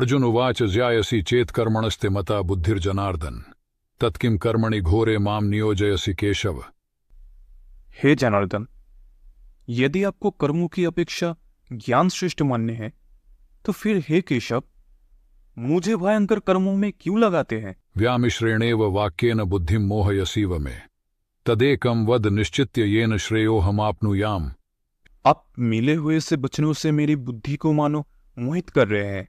अर्जुन उवाच ज्यायसि चेत्कर्मणस्ते मता बुद्धिर्जनार्दन तत्किं कर्मणि घोरे माम नियोजयसि केशव। हे जनार्दन, यदि आपको कर्मों की अपेक्षा ज्ञान श्रेष्ठ मानने हैं तो फिर हे केशव, मुझे भयंकर कर्मों में क्यों लगाते हैं? व्यामिश्रेणेव वाक्येन बुद्धिं मोहयसीव मे तदेकं वद निश्चित्य येन श्रेयोहमाप्नुयाम। आप मिले हुए से वचनों से मेरी बुद्धि को मानो मोहित कर रहे हैं,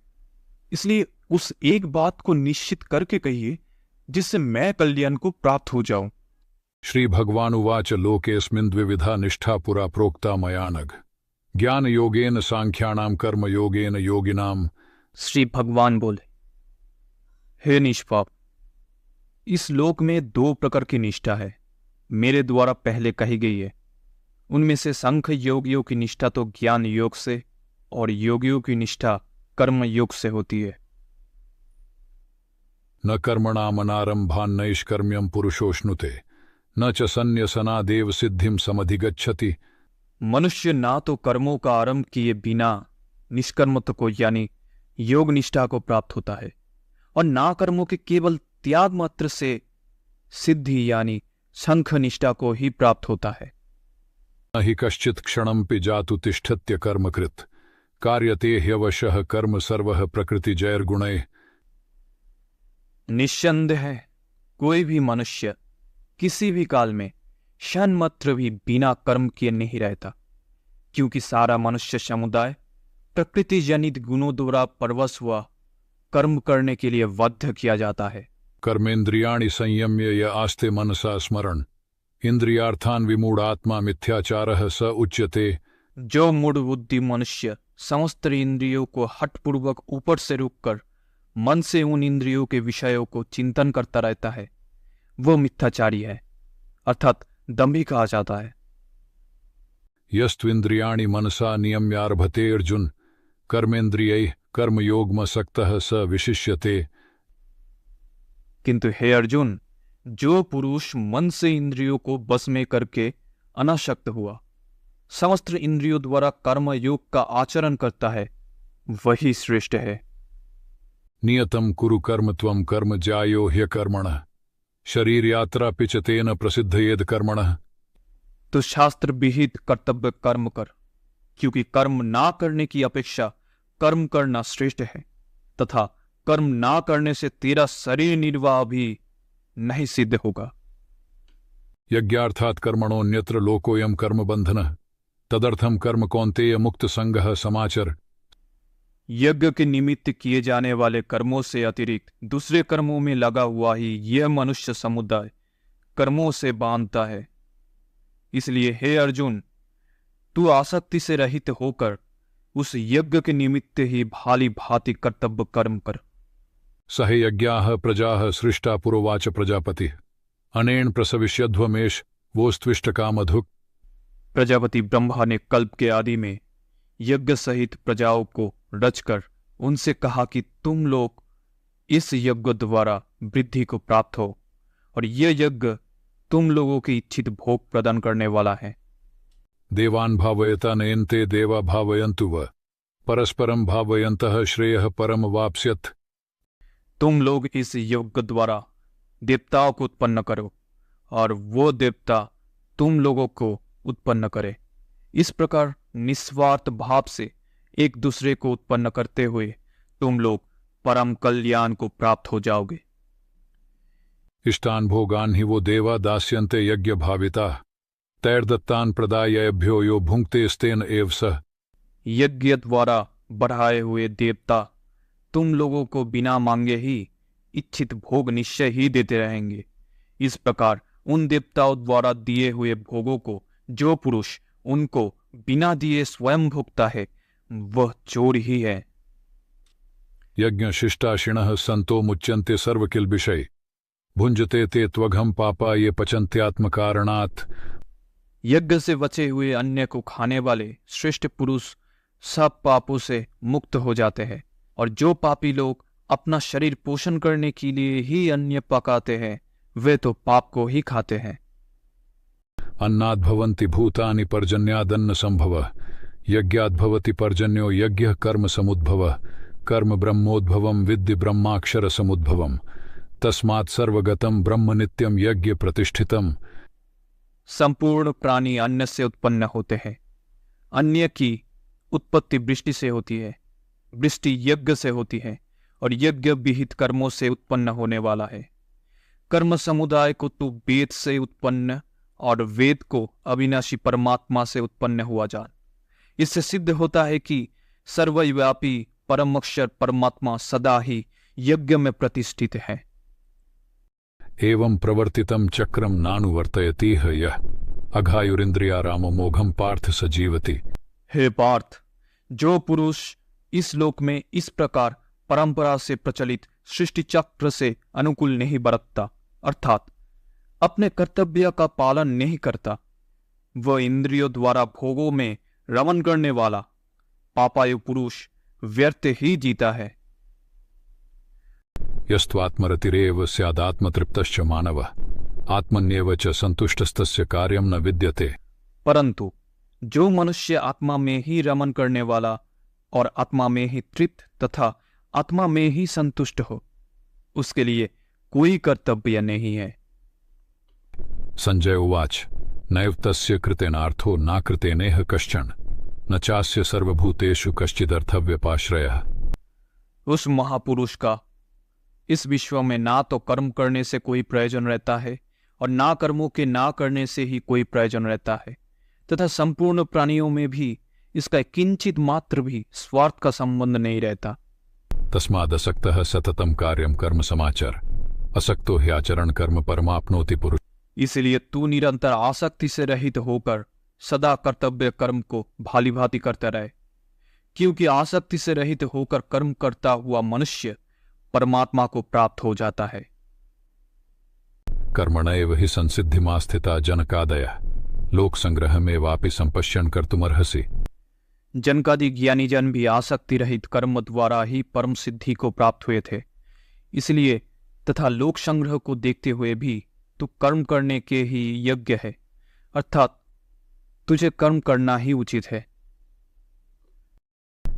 इसलिए उस एक बात को निश्चित करके कहिए जिससे मैं कल्याण को प्राप्त हो जाऊं। श्री भगवानुवाच लोकेऽस्मिन् द्विविधा निष्ठा पुरा प्रोक्ता मयानघ ज्ञान योगेन सांख्यानां कर्म योगेन योगिनाम। श्री भगवान बोले, हे निष्पाप, इस लोक में 2 प्रकार की निष्ठा है, मेरे द्वारा पहले कही गई है। उनमें से सांख्य योगियों की निष्ठा तो ज्ञान योग से और योगियों की निष्ठा कर्म योग से होती है। न कर्मणामनारंभान् नैष्कर्म्यं पुरुषोष्णुते न च संन्यसनादेव सिद्धिं समधिगच्छति। मनुष्य ना तो कर्मों का आरंभ किए बिना निष्कर्मत्व को यानी योग निष्ठा को प्राप्त होता है और ना कर्मों के केवल त्याग मात्र से सिद्धि यानी संख्य निष्ठा को ही प्राप्त होता है। न हि कश्चित् क्षणमपि जातु तिष्ठत्य कर्मकृत् कार्यते ह्यवशः कर्म सर्वः प्रकृतिजैर्गुणैः। निस्संदेह है, कोई भी मनुष्य किसी भी काल में क्षण मात्र भी बिना कर्म किए नहीं रहता, क्योंकि सारा मनुष्य समुदाय प्रकृति जनित गुणों द्वारा परवश हुआ कर्म करने के लिए बाध्य किया जाता है। कर्मेन्द्रियाणि संयम्य य आस्ते मनसा स्मरण इंद्रियार्थान विमूढ़ात्मा मिथ्याचारः स उच्यते। जो मूढ़ बुद्धि मनुष्य समस्त इंद्रियों को हठपूर्वक ऊपर से रोककर मन से उन इंद्रियों के विषयों को चिंतन करता रहता है, वो मिथ्याचारी है, अर्थात दंभी कहा जाता है। यस्त्विन्द्रियाणि मनसा नियम्यारभते अर्जुन कर्मेन्द्रियैः कर्मयोगमसक्तः स विशिष्यते। किंतु हे अर्जुन, जो पुरुष मन से इंद्रियों को बस में करके अनासक्त हुआ समस्त इंद्रियों द्वारा कर्म योग का आचरण करता है, वही श्रेष्ठ है। नियतं कुरु कर्म त्वं कर्म ज्यायो ह्यकर्मणः शरीर यात्रा पिचतेन प्रसिद्धयेद कर्मणः। तो शास्त्र विहित कर्तव्य कर्म कर, क्योंकि कर्म ना करने की अपेक्षा कर्म करना श्रेष्ठ है, तथा कर्म ना करने से तेरा शरीर निर्वाह भी नहीं सिद्ध होगा। यज्ञार्थात् कर्मणोऽन्यत्र लोकोऽयं कर्मबन्धनः तदर्थं कर्म कौन्तेय मुक्त संगः समाचर। यज्ञ के निमित्त किए जाने वाले कर्मों से अतिरिक्त दूसरे कर्मों में लगा हुआ ही यह मनुष्य समुदाय कर्मों से बांधता है। इसलिए हे अर्जुन, तू आसक्ति से रहित होकर उस यज्ञ के निमित्त ही भाली भांति कर्तव्य कर्म कर। सह यज्ञाः प्रजाः सृष्टा पुरोवाच प्रजापति अनेन प्रसविष्यध्वमेश वोस्त्विष्टकामधुक्। प्रजापति ब्रह्मा ने कल्प के आदि में यज्ञ सहित प्रजाओं को रचकर उनसे कहा कि तुम लोग इस यज्ञ द्वारा वृद्धि को प्राप्त हो, और यह यज्ञ तुम लोगों की इच्छित भोग प्रदान करने वाला है। देवान् भावयता नयन्ते देवा भावयन्तु व परस्परं भावयन्तः श्रेयः परम वाप्स्यत्। तुम लोग इस यज्ञ द्वारा देवताओं को उत्पन्न करो और वो देवता तुम लोगों को उत्पन्न करे। इस प्रकार निस्वार्थ भाव से एक दूसरे को उत्पन्न करते हुए तुम लोग परम कल्याण को प्राप्त हो जाओगे। इष्टान भोगान ही वो देवा दास्यन्ते यज्ञ भाविता तैर्दत्तान प्रदायभ्यो यो भुंक्ते स्तेन एव सह। यज्ञ द्वारा बढ़ाए हुए देवता तुम लोगों को बिना मांगे ही इच्छित भोग निश्चय ही देते रहेंगे। इस प्रकार उन देवताओं द्वारा दिए हुए भोगों को जो पुरुष उनको बिना दिए स्वयं भोगता है, वह चोर ही है। यज्ञ शिष्टाशिणः संतो मुच्यन्ते सर्वकिल्बिषै भुंजते ते त्वघम पापा ये पचन्त्यात्मकारणात्। यज्ञ से बचे हुए अन्य को खाने वाले श्रेष्ठ पुरुष सब पापों से मुक्त हो जाते हैं, और जो पापी लोग अपना शरीर पोषण करने के लिए ही अन्य पकाते हैं, वे तो पाप को ही खाते हैं। अन्नाद् भवन्ति भूतानि पर्जन्यादन्न संभवः यज्ञाद् भवति पर्जन्यो यज्ञः कर्म समुद्भवः कर्म ब्रह्मोद्भवम विद्धि ब्रह्माक्षर समुद्भवम तस्मात् सर्वगतम ब्रह्म नित्यम यज्ञ प्रतिष्ठितम। संपूर्ण प्राणी अन्न से उत्पन्न होते हैं। अन्न की उत्पत्ति वृष्टि से होती है, वृष्टि यज्ञ से होती है और यज्ञ विहित कर्मों से उत्पन्न होने वाला है। कर्म समुदाय को तू वेद से उत्पन्न और वेद को अविनाशी परमात्मा से उत्पन्न हुआ जान। इससे सिद्ध होता है कि सर्वव्यापी परम अक्षर परमात्मा सदा ही यज्ञ में प्रतिष्ठित है। एवं प्रवर्तितम चक्रम नानुवर्तयतीह यह अघायुरिंद्रियारामो मोघम पार्थ सजीवति। हे पार्थ, जो पुरुष इस लोक में इस प्रकार परंपरा से प्रचलित सृष्टि चक्र से अनुकूल नहीं बरतता, अर्थात अपने कर्तव्य का पालन नहीं करता, वह इंद्रियों द्वारा भोगों में रमण करने वाला पापायु पुरुष व्यर्थ ही जीता है। यस्त्वात्मरतिरेव स्यादात्मतृप्तश्च मानवः आत्मन्येव च संतुष्टस्तस्य कार्यं न विद्यते। परंतु जो मनुष्य आत्मा में ही रमण करने वाला और आत्मा में ही तृप्त तथा आत्मा में ही संतुष्ट हो, उसके लिए कोई कर्तव्य नहीं है। संजय उवाच नैव तस्य कृतेनार्थो नाकृतेनेह कश्चन न चास्य सर्वभूतेषु कश्चिदर्थव्यपाश्रयः। उस महापुरुष का इस विश्व में ना तो कर्म करने से कोई प्रयोजन रहता है और ना कर्मों के ना करने से ही कोई प्रयोजन रहता है, तथा संपूर्ण प्राणियों में भी इसका किंचित मात्र भी स्वार्थ का संबंध नहीं रहता। तस्मादसक्तः सततम कार्यम कर्म समाचर असक्तो ह्याचरण कर्म परमाप्नोति पुरुष। इसलिए तू निरंतर आसक्ति से रहित होकर सदा कर्तव्य कर्म को भाली भांति करता रहे, क्योंकि आसक्ति से रहित होकर कर्म करता हुआ मनुष्य परमात्मा को प्राप्त हो जाता है। कर्मणैव हि संसिद्धिमास्थिता जनकादयः लोक संग्रह में वापि संपश्यन कर्तुमर्हसि। जनकादि ज्ञानी जन भी आसक्ति रहित कर्म द्वारा ही परम सिद्धि को प्राप्त हुए थे। इसलिए तथा लोक संग्रह को देखते हुए भी तू कर्म करने के ही योग्य है, अर्थात तुझे कर्म करना ही उचित है।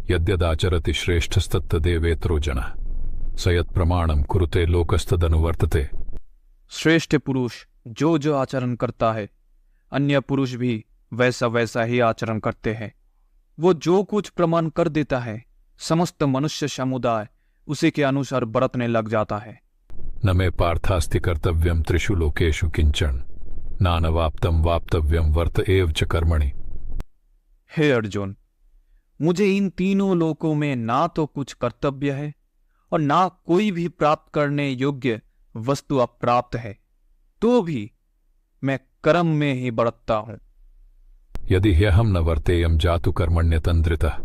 यद्यदाचरति श्रेष्ठस्तत्तदेवेतरो जनः स यत्प्रमाणं कुरुते लोकस्तदनुवर्तते। श्रेष्ठ पुरुष जो जो आचरण करता है, अन्य पुरुष भी वैसा वैसा ही आचरण करते हैं। वो जो कुछ प्रमाण कर देता है, समस्त मनुष्य समुदाय उसी के अनुसार बरतने लग जाता है। न मे पार्थास्ति कर्तव्यम त्रिषु लोकेषु किंचन नानवाप्तम वाप्तव्यम वर्त एव च कर्मणि। हे अर्जुन, मुझे इन तीनों लोकों में ना तो कुछ कर्तव्य है और ना कोई भी प्राप्त करने योग्य वस्तु अप्राप्त है, तो भी मैं कर्म में ही बरतता हूं। यदि ह्यहम न वर्तेयम जातु कर्मण्यतंद्रितः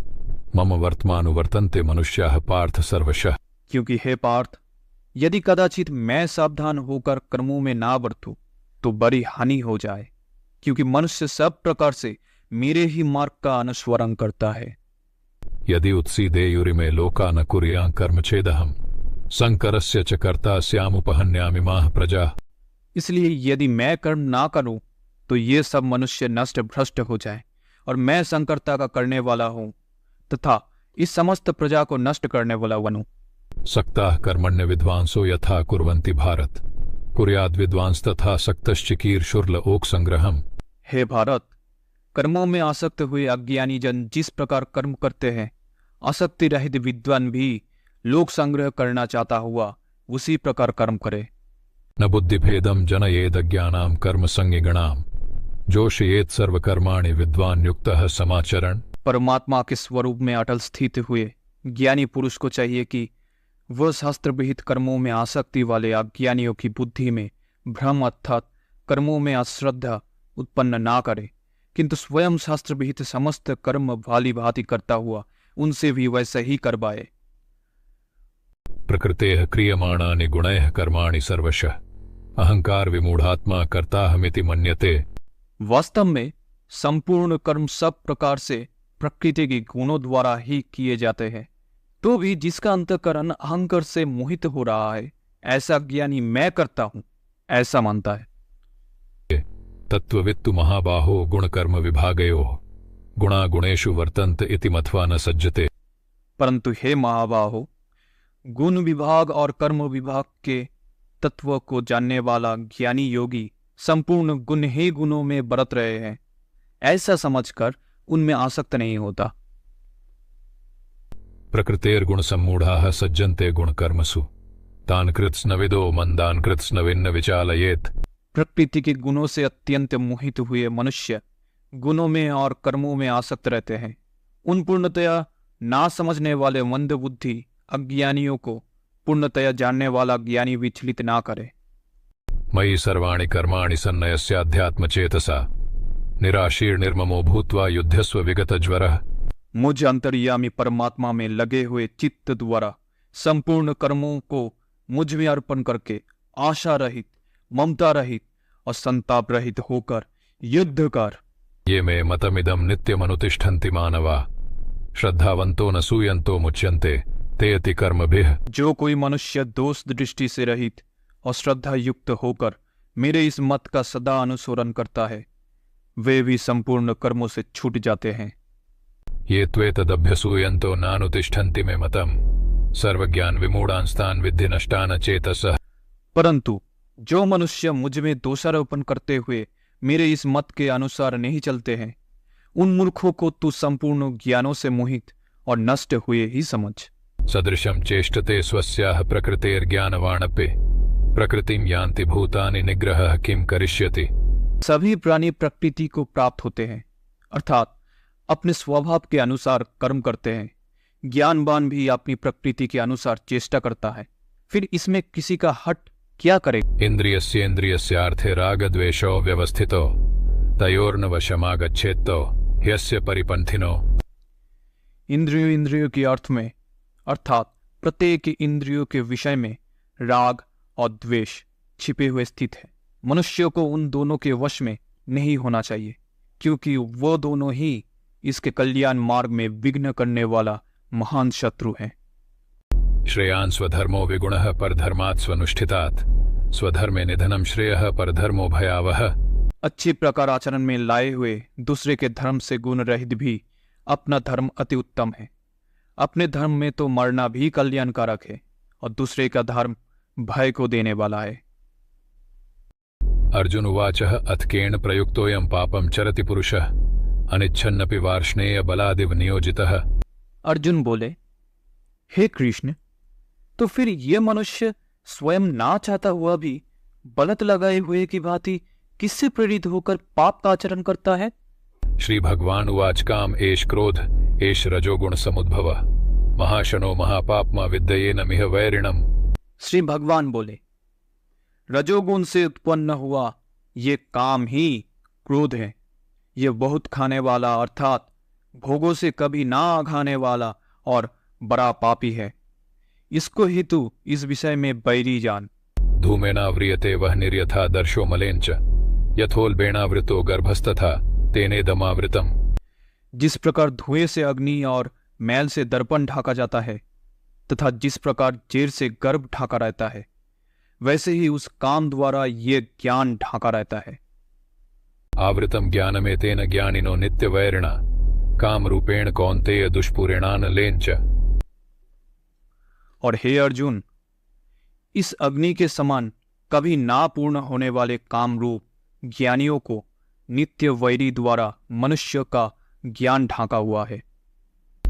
मम वर्तमानुवर्तन्ते मनुष्याः पार्थ सर्वशः। क्योंकि हे पार्थ, यदि कदाचित मैं सावधान होकर कर्मों में ना बरतूं तो बड़ी हानि हो जाए, क्योंकि मनुष्य सब प्रकार से मेरे ही मार्ग का अनुसरण करता है। यदि उत्सीदेयुरिमे लोका न कुर्यां कर्मचेदहम संकरस्य च कर्ता स्यामुपहन्यामि माः प्रजा। इसलिए यदि मैं कर्म ना करूं तो ये सब मनुष्य नष्ट भ्रष्ट हो जाए और मैं संकर्ता का करने वाला हूं तथा इस समस्त प्रजा को नष्ट करने वाला बनूं। सक्ताः कर्मण्य विद्वांसो यथा कुर्वन्ति भारत कुर्याद् विद्वांस तथा सक्तश्चिकीर शुर्ल ओक संग्रहम। हे भारत, कर्मों में आसक्त हुए अज्ञानी जन जिस प्रकार कर्म करते हैं, आसक्ति रहित विद्वान भी लोक संग्रह करना चाहता हुआ उसी प्रकार कर्म करे। न बुद्धिभेदम जनयेदज्ञानां कर्म संज्ञगणाम जोशयेत सर्वकर्माणि विद्वान युक्तः समाचरण। परमात्मा के स्वरूप में अटल स्थित हुए ज्ञानी पुरुष को चाहिए कि वह शास्त्र विहित कर्मों में आसक्ति वाले अज्ञानियों की बुद्धि में भ्रम अर्थात कर्मों में अश्रद्धा उत्पन्न ना करे, किंतु स्वयं शास्त्र विहित समस्त कर्म भाली भांति करता हुआ उनसे भी वैसे ही करवाए। प्रकृतेः क्रियमाणानि गुणैः कर्माणि सर्वशः अहंकार विमूढ़ात्मा कर्ताहमिति मन्यते। वास्तव में संपूर्ण कर्म सब प्रकार से प्रकृति के गुणों द्वारा ही किए जाते हैं, तो भी जिसका अंतःकरण अहंकार से मोहित हो रहा है, ऐसा ज्ञानी मैं करता हूं ऐसा मानता है। तत्त्ववित्तु महाबाहो गुणकर्म विभागयोः गुणा गुणेषु वर्तन्त इति मत्वा न सज्जते। परंतु हे महाबाहो, गुण विभाग और कर्म विभाग के तत्व को जानने वाला ज्ञानी योगी संपूर्ण गुण ही गुणों में बरत रहे हैं, ऐसा समझकर उनमें आसक्त नहीं होता। प्रकृतेर्गुण सम्मूढ़ाः सज्जन्ते गुण कर्मसु तान् कृत्स्नविदो मंदान् कृत्स्नविन्न विचालयेत्। प्रकृति के गुणों से अत्यंत मोहित हुए मनुष्य गुणों में और कर्मों में आसक्त रहते हैं। उन पूर्णतया ना समझने वाले मंद बुद्धि अज्ञानियों को पूर्णतया जानने वाला ज्ञानी विचलित ना करे। मयि सर्वाणि कर्माणि सन्नयस्याध्यात्मचेतसा निराशीर्निर्ममो भूत्वा युध्यस्व विगतज्वरः। मुझ अंतर्यामी परमात्मा में लगे हुए चित्त द्वारा संपूर्ण कर्मों को मुझ में अर्पण करके आशा रहित, ममता रहित और संताप रहित होकर युद्ध कर। ये मे मतमिदं नित्यमनुतिष्ठन्ति मानवा श्रद्धावन्तो न सूयन्तो मुच्यन्ते ते अति कर्मभिः। जो कोई मनुष्य दोष दृष्टि से रहित और श्रद्धा युक्त होकर मेरे इस मत का सदा अनुसरण करता है, वे भी संपूर्ण कर्मों से छूट जाते हैं। ये त्वेतदभ्यसूयन्तो नानुतिष्ठन्ति मे मतम् सर्वज्ञान विमूढ़ांस्तान् विद्धि नष्टान चेतसः। परंतु जो मनुष्य मुझ में दोषारोपण करते हुए मेरे इस मत के अनुसार नहीं चलते हैं, उन मूर्खों को तू संपूर्ण ज्ञानों से मोहित और नष्ट हुए ही समझ। सदृशं चेष्टते स्वस्याः प्रकृतेर्ज्ञानवाणपि प्रकृतिं यान्ति भूतानि निग्रहः किं करिष्यति। सभी प्राणी प्रकृति को प्राप्त होते हैं, अर्थात अपने स्वभाव के अनुसार कर्म करते हैं। ज्ञानवान भी अपनी प्रकृति के अनुसार चेष्टा करता है, फिर इसमें किसी का हट क्या करे। इंद्रियस्यार्थे रागद्वेषो व्यवस्थितो तयोर्न वशमागच्छेत्तो ह्यस्य परिपंथिनो। इंद्रियों के अर्थ में अर्थात प्रत्येक इंद्रियों के विषय में राग और द्वेष छिपे हुए स्थित है। मनुष्य को उन दोनों के वश में नहीं होना चाहिए, क्योंकि वो दोनों ही इसके कल्याण मार्ग में विघ्न करने वाला महान शत्रु है। श्रेयान् स्वधर्मो विगुणः परधर्मात् स्वनुष्ठितात् स्वधर्मे निधनं श्रेयः परधर्मो भयावह। अच्छी प्रकार आचरण में लाए हुए दूसरे के धर्म से गुण रहित भी अपना धर्म अति उत्तम है। अपने धर्म में तो मरना भी कल्याणकारक है और दूसरे का धर्म भय को देने वाला है। अर्जुन उवाचः अथकेन प्रयुक्तोऽयं पापं चरति पुरुषः अनिच्छन्नपि वार्ष्णेय बलादिव नियोजितः। अर्जुन बोले, हे कृष्ण, तो फिर ये मनुष्य स्वयं ना चाहता हुआ भी बलत लगाए हुए की भांति किससे प्रेरित होकर पाप का आचरण करता है। श्री भगवान उवाच काम एष क्रोध एष रजोगुण समुद्भव महाशनो महापाप्मा विद्येन मिह वैरिणम्। श्री भगवान बोले, रजोगुण से उत्पन्न हुआ ये काम ही क्रोध है। ये बहुत खाने वाला अर्थात भोगों से कभी ना आघाने वाला और बड़ा पापी है। इसको ही तू इस विषय में बैरी जान। धूमेनाव्रियते वह निर्यथा दर्शो मलेंच यथोल्बेनावृतो गर्भस्तथा तेनेदमावृतम्। जिस प्रकार धुएं से अग्नि और मैल से दर्पण ढाका जाता है तथा जिस प्रकार जेर से गर्भ ढाका रहता है, वैसे ही उस काम द्वारा ये ज्ञान ढाका रहता है। आवृतम ज्ञानमेतेन ज्ञानिनो नित्यवैरिणा काम रूपेण कौन्तेय दुष्पूरेणान लेंच। और हे अर्जुन, इस अग्नि के समान कभी ना पूर्ण होने वाले काम रूप ज्ञानियों को नित्य वैरी द्वारा मनुष्य का ज्ञान ढाका हुआ है।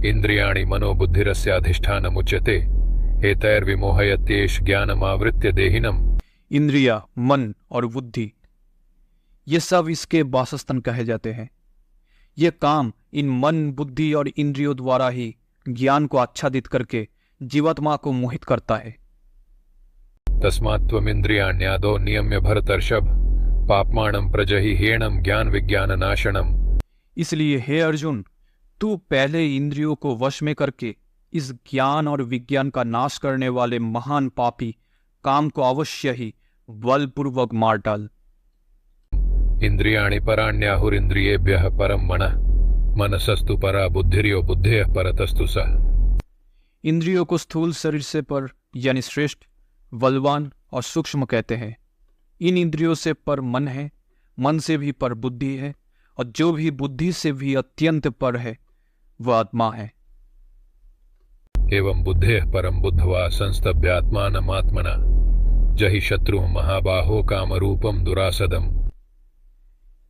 इंद्रियाणि मनोबुद्धिरस्याधिष्ठानमुच्यते एतैर्विमोहयत्येष ज्ञानमावृत्य देहिनम्। इंद्रिया, मन और बुद्धि ये सब इसके वासस्थान कहे जाते हैं। ये काम इन मन, बुद्धि और इंद्रियों द्वारा ही ज्ञान को आच्छादित करके जीवात्मा को मोहित करता है। तस्मात्त्वमिन्द्रियाण्यादो नियम्य भरतर्षभ पाप्माणं प्रजहि ह्येणं ज्ञान विज्ञान नाशनम्। इसलिए हे अर्जुन, तू पहले इंद्रियों को वश में करके इस ज्ञान और विज्ञान का नाश करने वाले महान पापी काम को अवश्य ही बलपूर्वक मार डाल। इंद्रियाणि पराण्याहुरिन्द्रियेभ्यः परं मनः मनसस्तु परा बुद्धिर्यो बुद्धेः परतस्तु सः। इंद्रियों को स्थूल शरीर से पर यानी श्रेष्ठ, बलवान और सूक्ष्म कहते हैं। इन इंद्रियों से पर मन है, मन से भी पर बुद्धि है और जो भी बुद्धि से भी अत्यंत पर है वह आत्मा है। एवं बुद्धेः परम बुद्धवा संस्तभ्यात्मानमात्मना जहि शत्रु महाबाहो कामरूपम दुरासदम।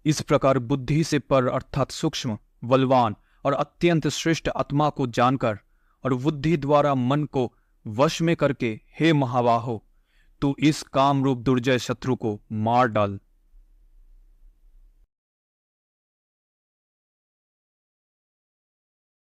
इस प्रकार बुद्धि से पर अर्थात सूक्ष्म, बलवान और अत्यंत श्रेष्ठ आत्मा को जानकर और बुद्धि द्वारा मन को वश में करके हे महाबाहो, तू इस काम रूप दुर्जय शत्रु को मार डाल।